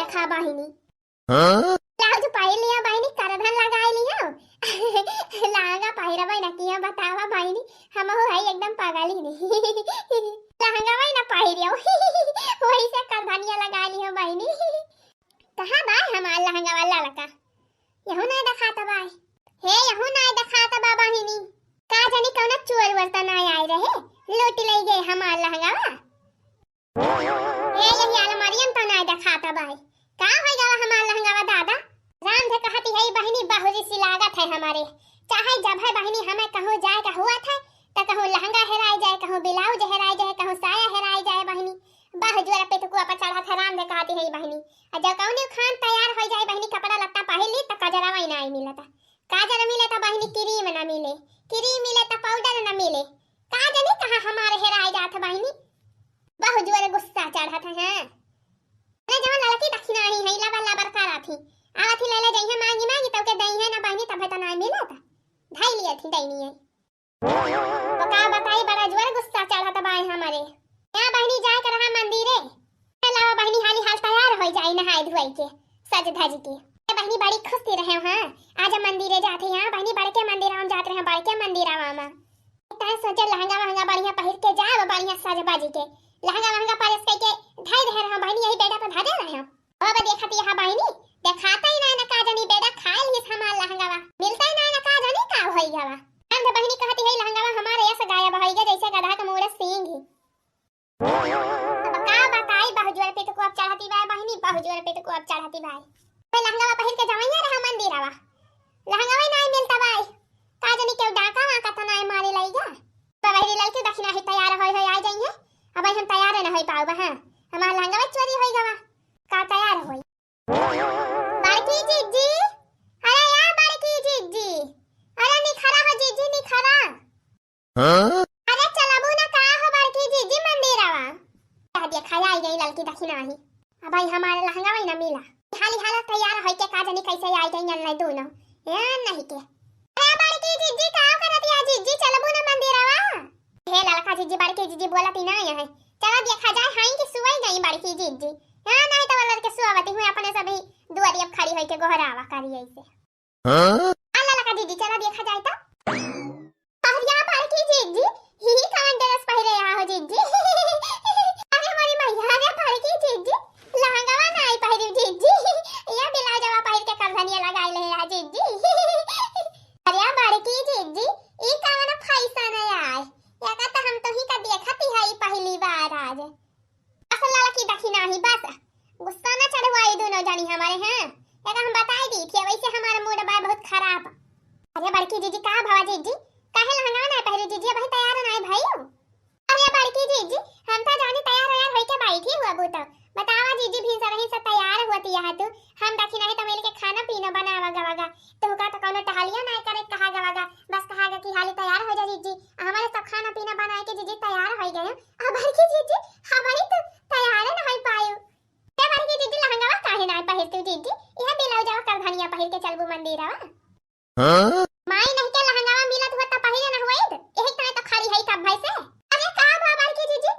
देखा बहिनी। ब्लाउज पाई लिया बहिनी, करधन लगाई लिया। लहंगा पहिरा भाई ना किया बतावा बहिनी, हम हो है एकदम पागल ही नहीं। लहंगा भाई ना पहिरियो। वही से करधनिया लगा लियो बहिनी। कहां भाई हमार लहंगा वाला लका? यहू नहीं दिखाता भाई। हे यहू नहीं दिखाता बा बहिनी। का जानी कौन चोर बर्तन आए रहे, लूट ले गए हमार लहंगा। हे यही अलमारियन तो नहीं दिखाता भाई। का हो गया हमार लहंगा दादा? राम से कहती है बहिनी बहुरी सी लागत है हमारे। चाहे जब है बहिनी हमें कहूँ जाए का हुआ था तो कहूँ लहंगा हेराई जाए, कहूँ ब्लाउज हेराई जाए, कहूँ साया हेराई जाए बहिनी। बहुजोरा पे तो कुआ चढ़ा था राम से कहती है बहिनी। और जब कौन खान तैयार हो जाए बहिनी, कपड़ा लत्ता पहन ली तो कजरा वही नहीं मिलता। काजर मिले तो बहिनी क्रीम न मिले, क्रीम मिले तो पाउडर न मिले। का जाने कहाँ हमारे हेराई जात बहिनी। बहुजोरा गुस्सा चढ़ा था। हां अरे जहां लड़की दक्षिणा ही है लबा लबर करा थी, आवत ही ले जइहे मांगी मांगी तब के दई है ना बहिनी, तब तो ना मिला था। ढाई लिया थी दैनी है। तो का बताई बड़ा जोर गुस्सा चढ़ा था भाई हमारे। क्या बहिनी जाए कर रहा मंदिरे, लावा बहिनी हाली हाल तैयार हो जाए नहाई धोई के सज धज के। बहिनी बड़ी खुश थी रहे। हां आज मंदिरे जाते हैं बहिनी, बड़े के मंदिर हम जाते हैं, बड़े के मंदिर आवा तय सोचे लहंगा महंगा बढ़िया पहिर के जाए, बढ़िया सज बाजी के लहंगा महंगा पारस के ढाई रहे रहा बहिनी। यही बेटा पर धादे रहे अब देखती है बहिनी, देखाता ही ना का जानी बेटा खाए ही हमार लहंगावा, मिलता ही ना का जानी का होई गवा। हम तो बहिनी कहती है लहंगावा हमारे ऐसे गायब हो गया जैसे गधा का मुंह सींग ही। अब का बताई बहुजोर पे तो को अब चढ़ाती भाई बहिनी, बहुजोर पे तो को अब चढ़ाती भाई। तो लहंगावा पहिर के जावैया रहा मंदिरवा, लहंगावा नहीं मिलता भाई। का जानी केउ डाका वाका तो नहीं मारे लईगा। बहिनी लड़की दक्षिणा ही तैयार होई होई आ जाइए। अब हम तैयार न होई पाऊ हां, हमार लहंगावा चोरी होई गवा। का तैयार होई बड़की जीजी? अरे यार बड़की जीजी, अरे निखरा हो जीजी निखरा। हां अरे चलबू ना का हो बड़की जीजी मंदिरवा? आ देखा आई गई लड़की दक्षिणा ही। अब भाई हमारा लहंगा वही ना मिला। हाली हाल तैयार होई के का जानी कैसे आई गई नहीं दोनों ए नहीं के। अरे बड़की जीजी का करत या जीजी चलबू ना मंदिरवा? हे लड़का जीजी बड़की जीजी बोलती ना है। चलो देखा जाए हाई की सुई गई बड़की जीजी। हां नहीं तो वाला के सुवावती हुई अपने सभी दुआरी अब खड़ी होई के गोहरावा करी ऐसे। हां अल्लाह लका दीदी चला देखा जाए तो। अरे या बड़की जीजी ही कौन ड्रेस पहरे हो जीजी? अरे हमारी मैया रे बड़की जीजी लहंगावा नहीं पहरी जीजी, ये ब्लाउजवा पहन के करधनिया लगाई ले है जीजी। अरे या बड़की जीजी ई कौन फैशन है यार, या का तो हम तो ही का देखती है पहली बार आज। असल लड़की दक्षिणा ही बस गुस्सा ना चढ़वाई दोनों जानी हमारे। हैं एक हम बताई दी थी वैसे हमारा मूड बा बहुत खराब। अरे बड़की जीजी का भवा जीजी काहे लहंगा ना पहरे जीजी भाई तैयार ना भाई? अरे बड़की जीजी हम तो जाने तैयार यार होई के बैठी हुआ बूता बतावा जीजी भी रही से तैयार होती है तू। हम दक्षिणा ही तो मिल के खाना पीना बनावा गवागा तो का तो कोनो टहलिया ना करे कहा गवागा, बस कहागा कि हाली तैयार हो जा जीजी। हमारे सब खाना पीना बनाए के जीजी तैयार हो गए। अब बड़की जीजी हमारी तो तैयार ना हो पायो। ते बड़की जीजी लहंगा काहे ना पहिर तू जीजी, यह ब्लाउज और करधनिया पहिर के चलबू मंदिरवा। हां माई नहीं के लहंगावा मिलत हुआ त पहिरे ना होई यही तरह तो खड़ी है तब भाई से। अरे का बा बड़की जीजी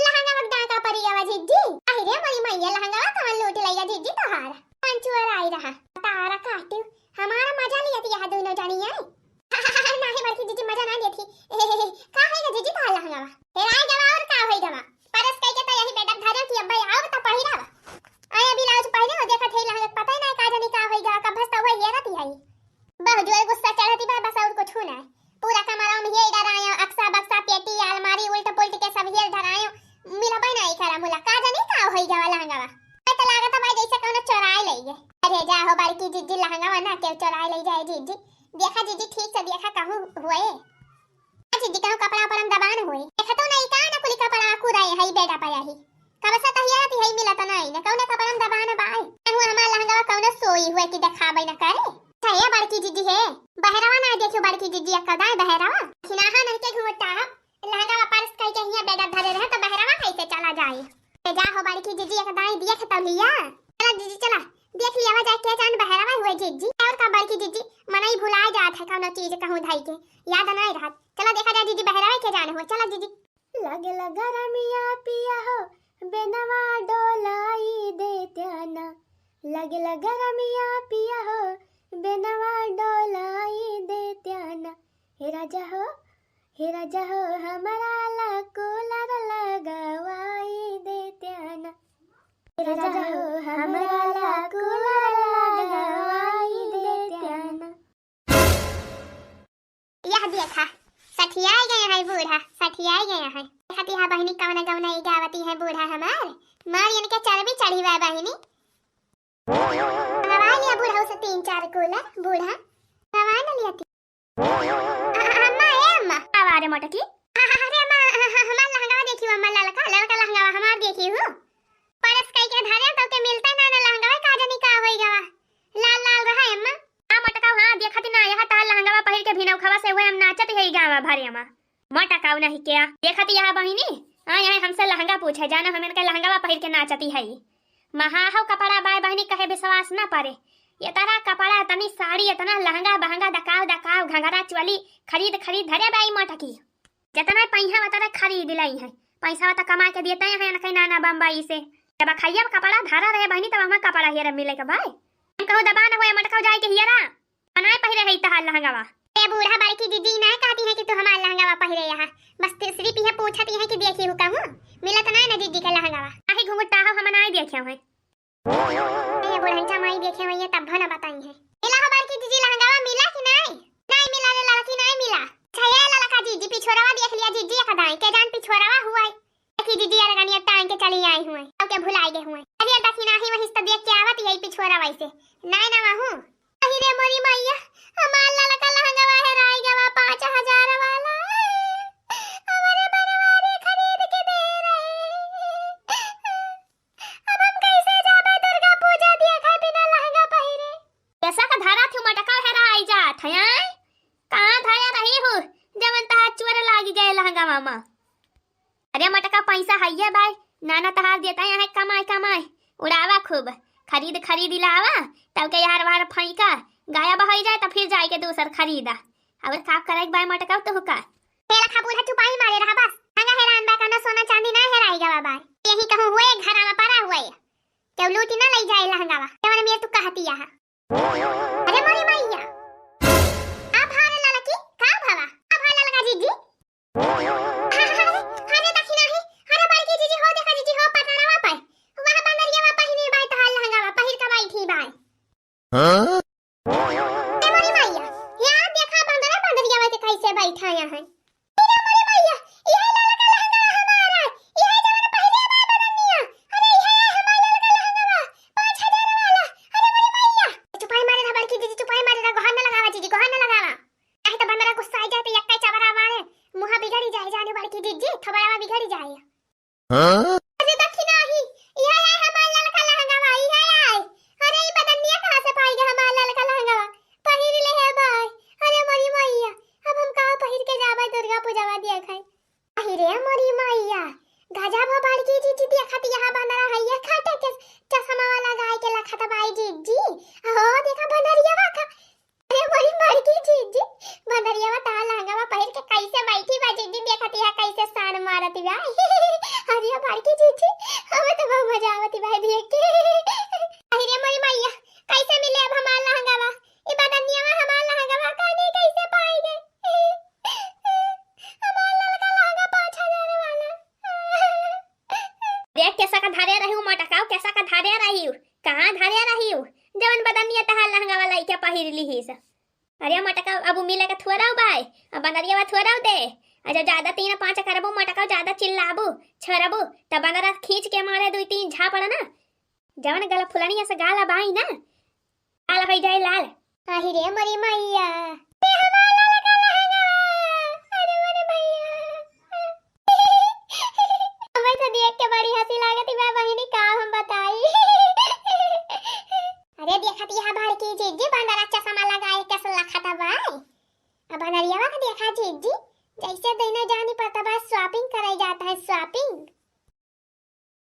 लहंगा वगदा का परियावा जीजी? अरे मरी मैया लहंगावा कहां लूट लैया जीजी तोहार पंचुअर आई रहा तारा काटू हमारा मजा लियती है दोनों जानी है। नहीं बड़की जीजी मजा ना लेती। का है जीजी का लहंगावा हेराई गवा और का होई गवा परस कह के तो यही बेटा धरे की अब आओ तो पहिरावा। आया ब्लाउज पहने हो देखत है लहंगा पता नहीं का जानी का होई गवा कब तो वही हेरती है। बहुजोर गुस्सा चढ़ती बा बस और कुछ ना पूरा कमरा में ये डरायो अक्सा बक्सा पेटी अलमारी उल्टा पुल्ट के सब ये डरायो मिला बना ही करा मुला का जानी का होई गवा लहंगावा। तो लागत भाई जैसे कोनो चोराई ले गए। अरे जा हो बड़की जीजी लहंगावा ना के चोराई ले जाए जीजी। देखा जीजी ठीक से देखा कहूं हुए जीजी कहूं कपड़ा पर हम दबान हुए देखा तो नहीं का ना कुली कपड़ा कुदाई है बेटा पाया ही कब सा तहियाती है मिला तो नहीं ना कौन कपड़ा हम दबान बाई हुआ हमार लहंगावा कौन सोई हुए कि दिखाबे ना करे। ये बड़की जीजी है बहरावा ना देखियो बड़की जीजी कदा बहरावा खिनाहा नहीं के घुमटा लहंगावा परस कह के हिया बेटा धरे रहे तो बहरावा कैसे चला जाए। जा हो बड़की जीजी कदा देख त लिया चला जीजी चला देख लिया जाए के जान बहरावा हुए जीजी और का बड़की जीजी मनई भुला जात है कौन चीज कहूं धाई के याद नहीं रहा। चला देखा जाए जीजी बहरावा के जान हो चला जीजी। लगे लगा रमिया पिया हो बेनवा डोलाई देत्या ना लगे लगा रमिया पिया हो बेनवा डोलाई देत्याना। हे राजा हो हमारा ला कूलर लगावाई देत्याना। हे राजा हो हमारा ला कूलर लगावाई देत्याना। यह देखा सठिया गया है बूढ़ा, सठिया गया है। खतिया बहिनी कवना गवना गावती है बूढ़ा हमार, मार इनके चरबी चढ़ी हुआ बहिनी। हवा लिया बूढ़ा उसे 3-4 कूलर बूढ़ा हवा न लिया थी। अम्मा ए अम्मा आवारे मोटकी अरे अम्मा हमार लहंगा देखी अम्मा, लड़का लहंगा हमार देखी हूं। परस कई के धरे तो के मिलता ना ना लहंगा का जनी का होई गवा लाल लाल रहा अम्मा। आ मोटका हां देखत ना यह ता लहंगा पहिर के भिनौ खवा से हुए हम नाचत है गावा भारी अम्मा। मोटका नहीं क्या देखत यह बहिनी हां यह हमसे लहंगा पूछे जाना हमें के लहंगा पहिर के नाचती है। महा हो कपड़ा बाय बहिनी कहे विश्वास ना परे। ये तारा कपड़ा तनी साड़ी इतना लहंगा बहंगा दकाव घंघरा चोली खरीद धरे बाई मोटकी। जितना पैसा वतना खरीद लाई है, पैसा वता कमा के देते हैं ना कहीं नाना बम्बई से। जब खैया कपड़ा धारा रहे बहिनी तब हमें कपड़ा हियर मिले के भाई। हम कहो दबा ना होए मोटका जाए के हियरा बनाए पहिरे है तहार लहंगावा। ए बूढ़ा बड़की दीदी ना कहती है कि तू हमार लहंगावा पहिरे यहां, बस सिर्फ यह पूछती है कि देखी हूं कहूं मिलत ना ना दीदी का लहंगावा। आही घुंघटा हो हम ना देखे हैं ये बुढ़ंचा माई देखे हुई है तब ना बताई है। मिला हो बड़की दीदी लहंगावा मिला कि नहीं? नहीं मिला रे लड़की नहीं मिला। छया लड़का दीदी पिछोरावा देख लिया दीदी का दाई के जान पिछोरावा हुआ है कि दीदी यार गानी टांग के चली आई हुए अब के भुलाई गए हुए। अरे दखी नाही वही तो देख के आवत यही पिछोरावा से नहीं ना वहू। अही रे मोरी मैया हमार लड़का लहंगावा है राई गवा 5000 वाला हमारे बनवारी खरीद के दे रहे। अब हम कैसे जाबे दुर्गा पूजा देखा बिना लहंगा पहिरे। कैसा का धारा थी मटका है राई जात है कहां धाया रही हो जवन ता चोर लागी गए लहंगा मामा। अरे मटका पैसा है भाई नाना तहार देता है कमाई उड़ावा खूब खरीद लावा तब के यार वार फैका गाया बहाई जाए तो फिर जाए के दूसर खरीदा। अब का करे बाय मटका तो हुका तेला खा पूरा चुपाई मारे रहा बस हंगा हैरान बा कना सोना चांदी ना हेराई गवा बाय यही कहूं हुए घरा में पड़ा हुए केउ लूटी ना लई जाए लहंगावा जवन में तू कहती है। अरे मोरी मैया आप हारे लड़की का भावा अब हाल लगा जीजी अरे दखी नहीं अरे बड़की जीजी हो देखा जीजी हो पटनावा पर वहां बंदरिया में पहिनी बाय तो हाल लहंगावा पहिर के बैठी बाय। हां ए मोरी मैया यहां देखा बंदरिया में कैसे बैठा है। अरे मोरी मैया यह लड़का लहंगा हमारा यह जवन पहिरे बा बदनिया। अरे यह हमारा लड़का लहंगा 5000 वाला। अरे मोरी मैया चुपाई मारे रहा बड़की दीदी चुपाई मारे रहा गोहन ना लगावा जीजी गोहन ना लगावा नहीं तो बंदरा गुस्सा आ जाए तो यक्का चबरा मारे मुंह बिगड़ी जाए जाने बड़की दीदी थबड़ावा बिगड़ी जाए। हां अरे दखी नहीं यह है हमारा लड़का लहंगा यह है। अरे ये बदनिया कहां से पाई गया हमारा लड़का लहंगा पहिर ले है भाई। अरे मोरी मैया अब हम कहां पहिर के जाबे दुर्गा पूजावा देखाई। अरे मोरी मैया गजब हो बड़की दीदी देखत यहां बंदरा है ये खाटे के चश्मा वाला गाय के लखत बाई दीदी हो देखा बंदरिया का। अरे मोरी बड़की दीदी बंदरिया ता लहंगा पहिर के कैसे बैठी बा दीदी देखत है कैसे सान मारती बा। अरे बड़की दीदी हमें तो बहुत मजा आवती भाई देख के। अरे मोरी मैया कैसे मिले अब हमार लहंगावा ई बदनिया में हमार लहंगावा काने कैसे पाई गए। हमार लड़का लहंगा 5000 वाला देख कैसा का धारे रही हूं मटकाओ कैसा का धारे रही हूं कहां धारे रही हूं जवन बदनिया तहार लहंगा वाला के पहिर ली से। अरे मटका अब मिले के थोराऊ बाय अब बंदरिया थोराऊ दे अच्छा ज्यादा 3-5 करबो मटका ज्यादा चिल्लाबू छरबू तब बंदरा खींच के मारे 2-3 झापड़ ना जवन गला फुलनिया से गाला बाई ना लाल हो जाए लाल। अरे रे मोरी मैया ते हमारा लड़का लहंगा। अरे मोरी मैया हमें तो देख के बड़ी हंसी लागती बा बहिनी का हम बताई। अरे देखत यहां बड़की जीजी बंदरा चश्मा लगाए कैसे लखता बाई अब बंदरिया का देखा जीजी जैसे देना जानी पड़ता बस शॉपिंग करे जाता है शॉपिंग।